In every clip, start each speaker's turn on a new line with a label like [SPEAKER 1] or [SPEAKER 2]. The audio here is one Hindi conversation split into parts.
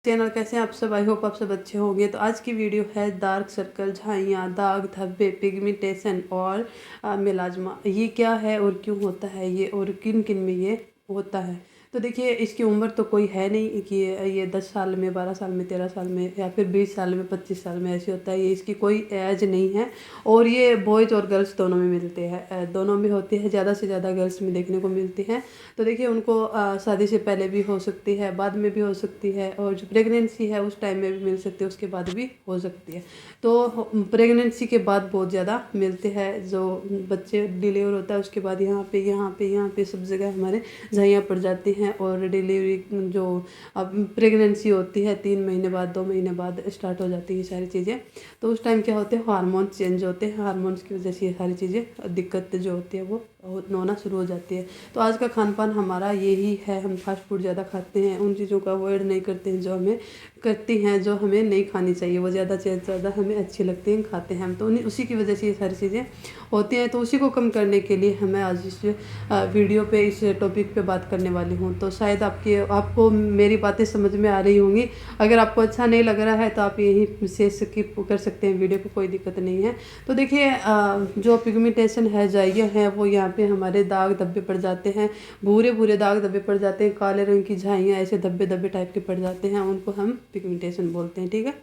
[SPEAKER 1] चैनल कैसे हैं आप सब। आई होप आप सब अच्छे होंगे। तो आज की वीडियो है डार्क सर्कल, झाइयाँ, दाग धब्बे, पिगमेंटेशन और मेलाज्मा। ये क्या है और क्यों होता है ये, और किन किन में ये होता है। तो देखिए, इसकी उम्र तो कोई है नहीं कि ये 10 साल में, 12 साल में, 13 साल में, या फिर 20 साल में, 25 साल में ऐसे होता है। ये इसकी कोई एज नहीं है। और ये बॉयज़ और गर्ल्स दोनों में मिलते हैं, दोनों में होती है। ज़्यादा से ज़्यादा गर्ल्स में देखने को मिलती हैं। तो देखिए, उनको शादी से पहले भी हो सकती है, बाद में भी हो सकती है, और जो प्रेगनेंसी है उस टाइम में भी मिल सकती है, उसके बाद भी हो सकती है। तो प्रेगनेंसी के बाद बहुत ज़्यादा मिलते हैं। जो बच्चे डिलीवर होता है उसके बाद यहाँ पे सब जगह हमारे झाइयाँ पड़ जाती हैं। और डिलीवरी जो अब प्रेगनेंसी होती है 3 महीने बाद, 2 महीने बाद स्टार्ट हो जाती है सारी चीज़ें। तो उस टाइम क्या होते हैं, हार्मोन चेंज होते हैं। हार्मोन्स की वजह से ये सारी चीज़ें, दिक्कत जो होती है वो होना शुरू हो जाती है। तो आज का खान पान हमारा यही है। हम फास्ट फूड ज़्यादा खाते हैं, उन चीज़ों को अवॉइड नहीं करते हैं जो हमें जो हमें नहीं खानी चाहिए। वो ज़्यादा से ज़्यादा हमें अच्छी लगती हैं, खाते हैं हम। तो उसी की वजह से ये सारी चीज़ें होती हैं। तो उसी को कम करने के लिए हमें आज इस वीडियो पे, इस टॉपिक पे बात करने वाली हूँ। तो शायद आपको मेरी बातें समझ में आ रही होंगी। अगर आपको अच्छा नहीं लग रहा है तो आप यहीं से स्किप कर सकते हैं वीडियो को, कोई दिक्कत नहीं है। तो देखिए, जो पिगमेंटेशन है, झाइयाँ हैं, वो यहाँ पे हमारे दाग धब्बे पड़ जाते हैं। भूरे भूरे दाग धब्बे पड़ जाते हैं, काले रंग की झाइयाँ ऐसे धब्बे धब्बे टाइप के पड़ जाते हैं, उनको हम पिगमेंटेशन बोलते हैं, ठीक है।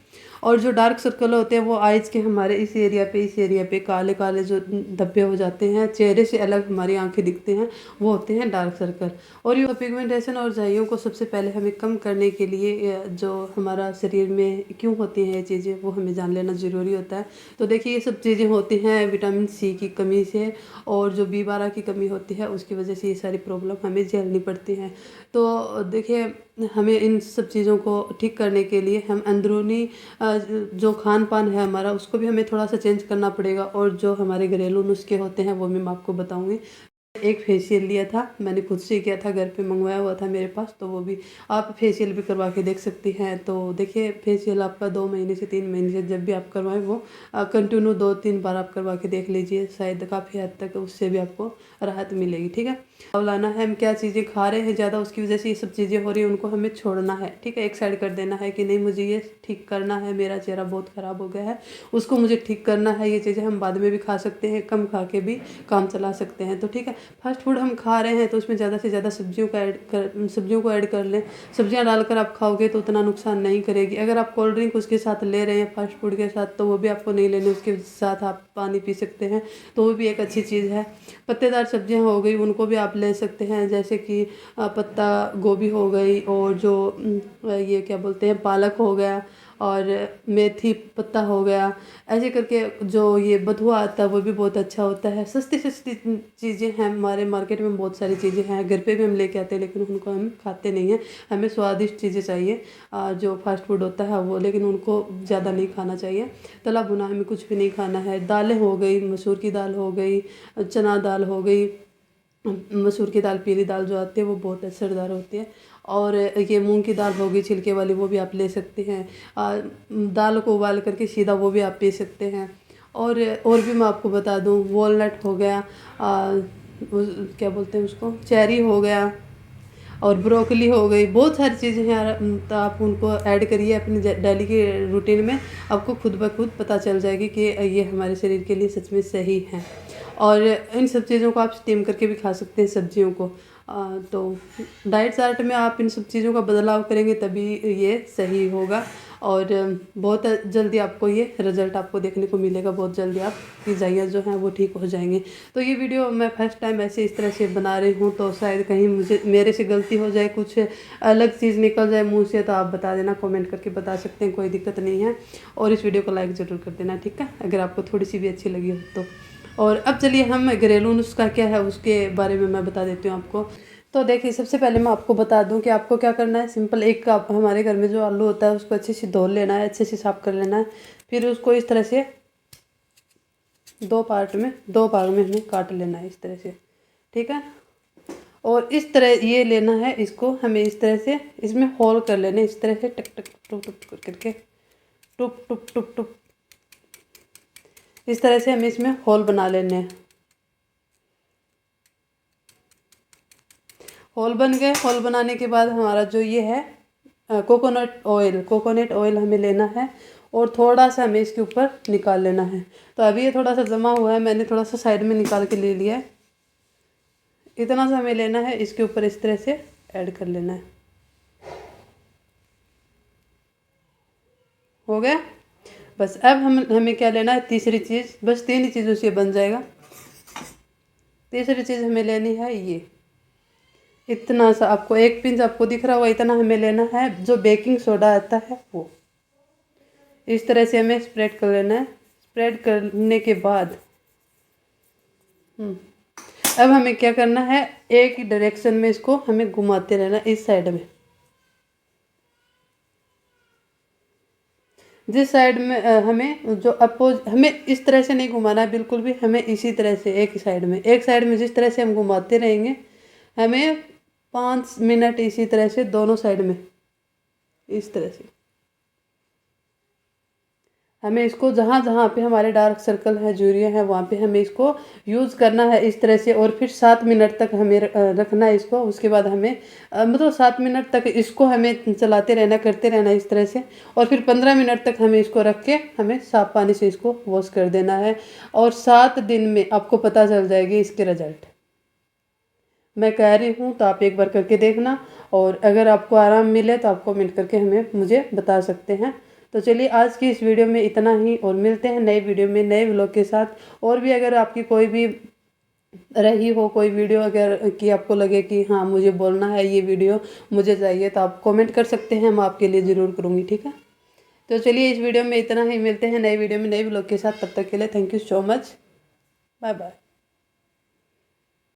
[SPEAKER 1] और जो डार्क सर्कल होते हैं वो आइज के हमारे इस एरिया पे काले काले जो धब्बे हो जाते हैं, चेहरे से अलग हमारी आंखें दिखते हैं, वो होते हैं डार्क सर्कल। और ये पिगमेंटेशन और झाइयों को सबसे पहले हमें कम करने के लिए जो हमारा शरीर में क्यों होती हैं ये चीज़ें, वो हमें जान लेना ज़रूरी होता है। तो देखिए, ये सब चीज़ें होती हैं विटामिन सी की कमी से, और जो B12 की कमी होती है उसकी वजह से ये सारी प्रॉब्लम हमें झेलनी पड़ती हैं। तो देखिए, हमें इन सब चीज़ों को ठीक करने के लिए हम अंदरूनी जो खान पान है हमारा, उसको भी हमें थोड़ा सा चेंज करना पड़ेगा। और जो हमारे घरेलू नुस्खे होते हैं वो मैं आपको बताऊंगी। एक फेशियल लिया था, मैंने खुद से किया था, घर पे मंगवाया हुआ था मेरे पास। तो वो भी आप फेशियल भी करवा के देख सकती हैं। तो देखिए, फेशियल आपका 2 महीने से 3 महीने से जब भी आप करवाएं, वो कंटिन्यू 2-3 बार आप करवा के देख लीजिए। शायद काफ़ी हद तक उससे भी आपको राहत मिलेगी, ठीक है। अब लाना है, हम क्या चीज़ें खा रहे हैं ज़्यादा, उसकी वजह से ये सब चीज़ें हो रही हैं, उनको हमें छोड़ना है, ठीक है। एक साइड कर देना है कि नहीं, मुझे ये ठीक करना है, मेरा चेहरा बहुत ख़राब हो गया है, उसको मुझे ठीक करना है। ये चीज़ें हम बाद में भी खा सकते हैं, कम खा के भी काम चला सकते हैं, तो ठीक है। फास्ट फूड हम खा रहे हैं तो उसमें ज़्यादा से ज़्यादा सब्जियों को ऐड कर लें। सब्जियां डालकर आप खाओगे तो उतना नुकसान नहीं करेगी। अगर आप कोल्ड ड्रिंक उसके साथ ले रहे हैं फास्ट फूड के साथ, तो वो भी आपको नहीं लेने, उसके साथ आप पानी पी सकते हैं, तो वो भी एक अच्छी चीज़ है। पत्तेदार सब्जियां हो गई, उनको भी आप ले सकते हैं, जैसे कि पत्ता गोभी हो गई, और जो ये क्या बोलते हैं, पालक हो गया, और मेथी पत्ता हो गया। ऐसे करके जो ये बथुआ आता है वो भी बहुत अच्छा होता है। सस्ती सस्ती चीज़ें हैं हमारे मार्केट में, बहुत सारी चीज़ें हैं, घर पे भी हम लेके आते हैं, लेकिन उनको हम खाते नहीं हैं। हमें स्वादिष्ट चीज़ें चाहिए, जो फास्ट फूड होता है वो, लेकिन उनको ज़्यादा नहीं खाना चाहिए। तला भुना हमें कुछ भी नहीं खाना है। दालें हो गई, मसूर की दाल हो गई, चना दाल हो गई। मसूर की दाल, पीली दाल जो आती है वो बहुत असरदार होती है। और ये मूंग की दाल हो गई छिलके वाली, वो भी आप ले सकते हैं। दाल को उबाल करके सीधा वो भी आप पी सकते हैं। और भी मैं आपको बता दूं, वॉलनट हो गया, क्या बोलते हैं उसको, चेरी हो गया, और ब्रोकली हो गई। बहुत सारी चीज़ें हैं यार, तो आप उनको ऐड करिए अपनी डेली के रूटीन में। आपको खुद ब खुद पता चल जाएगी कि ये हमारे शरीर के लिए सच में सही है। और इन सब चीज़ों को आप स्टीम करके भी खा सकते हैं, सब्जियों को। तो डाइट चार्ट में आप इन सब चीज़ों का बदलाव करेंगे तभी ये सही होगा। और बहुत जल्दी आपको ये रिज़ल्ट आपको देखने को मिलेगा। बहुत जल्दी आपकी झाइयाँ जो हैं वो ठीक हो जाएंगी। तो ये वीडियो मैं फर्स्ट टाइम ऐसे इस तरह से बना रही हूँ, तो शायद कहीं मेरे से गलती हो जाए, कुछ अलग चीज़ निकल जाए मुँह से, तो आप बता देना, कमेंट करके बता सकते हैं, कोई दिक्कत नहीं है। और इस वीडियो को लाइक ज़रूर कर देना, ठीक है, अगर आपको थोड़ी सी भी अच्छी लगी हो तो। और अब चलिए, हम घरेलू नुस्खा क्या है उसके बारे में मैं बता देती हूँ आपको। तो देखिए, सबसे पहले मैं आपको बता दूं कि आपको क्या करना है। सिंपल, एक कप हमारे घर में जो आलू होता है उसको अच्छे से धो लेना है, अच्छे से साफ कर लेना है। फिर उसको इस तरह से दो भाग में हमें काट लेना है, इस तरह से, ठीक है। और इस तरह ये लेना है, इसको हमें इस तरह से इसमें होल कर लेना है, इस तरह से टक टक टुक टुक करके, टुप टुप टुप टुप, इस तरह से हमें इसमें होल बना लेने हैं। होल बन गए। होल बनाने के बाद हमारा जो ये है कोकोनट ऑयल हमें लेना है और थोड़ा सा हमें इसके ऊपर निकाल लेना है। तो अभी ये थोड़ा सा जमा हुआ है, मैंने थोड़ा सा साइड में निकाल के ले लिया है। इतना सा हमें लेना है, इसके ऊपर इस तरह से ऐड कर लेना है। हो गया। बस अब हमें क्या लेना है, तीसरी चीज़, बस 3 ही चीज़ों से बन जाएगा। तीसरी चीज़ हमें लेनी है ये इतना सा, आपको एक पिंच आपको दिख रहा होगा, इतना हमें लेना है। जो बेकिंग सोडा आता है वो इस तरह से हमें स्प्रेड कर लेना है। स्प्रेड करने के बाद अब हमें क्या करना है, एक ही डायरेक्शन में इसको हमें घुमाते रहना इस साइड में। जिस साइड में हमें जो हमें इस तरह से नहीं घुमाना है बिल्कुल भी, हमें इसी तरह से एक साइड में जिस तरह से हम घुमाते रहेंगे, हमें 5 मिनट इसी तरह से दोनों साइड में इस तरह से हमें इसको जहाँ जहाँ पे हमारे डार्क सर्कल है, झुर्रियाँ हैं, वहाँ पे हमें इसको यूज़ करना है इस तरह से। और फिर 7 मिनट तक हमें रखना है इसको। उसके बाद हमें मतलब 7 मिनट तक इसको हमें चलाते रहना, करते रहना इस तरह से। और फिर 15 मिनट तक हमें इसको रख के हमें साफ पानी से इसको वॉश कर देना है। और 7 दिन में आपको पता चल जाएगी इसके रिजल्ट। मैं कह रही हूँ तो आप एक बार करके देखना, और अगर आपको आराम मिले तो आप कमेंट करके मुझे बता सकते हैं। तो चलिए आज की इस वीडियो में इतना ही, और मिलते हैं नए वीडियो में नए व्लॉग के साथ। और भी अगर आपकी कोई भी रही हो कोई वीडियो, अगर कि आपको लगे कि हाँ मुझे बोलना है, ये वीडियो मुझे चाहिए, तो आप कमेंट कर सकते हैं, मैं आपके लिए ज़रूर करूँगी। ठीक है, तो चलिए इस वीडियो में इतना ही, मिलते हैं नए वीडियो में नए व्लॉग के साथ। तब तक के लिए thank you so much, bye bye.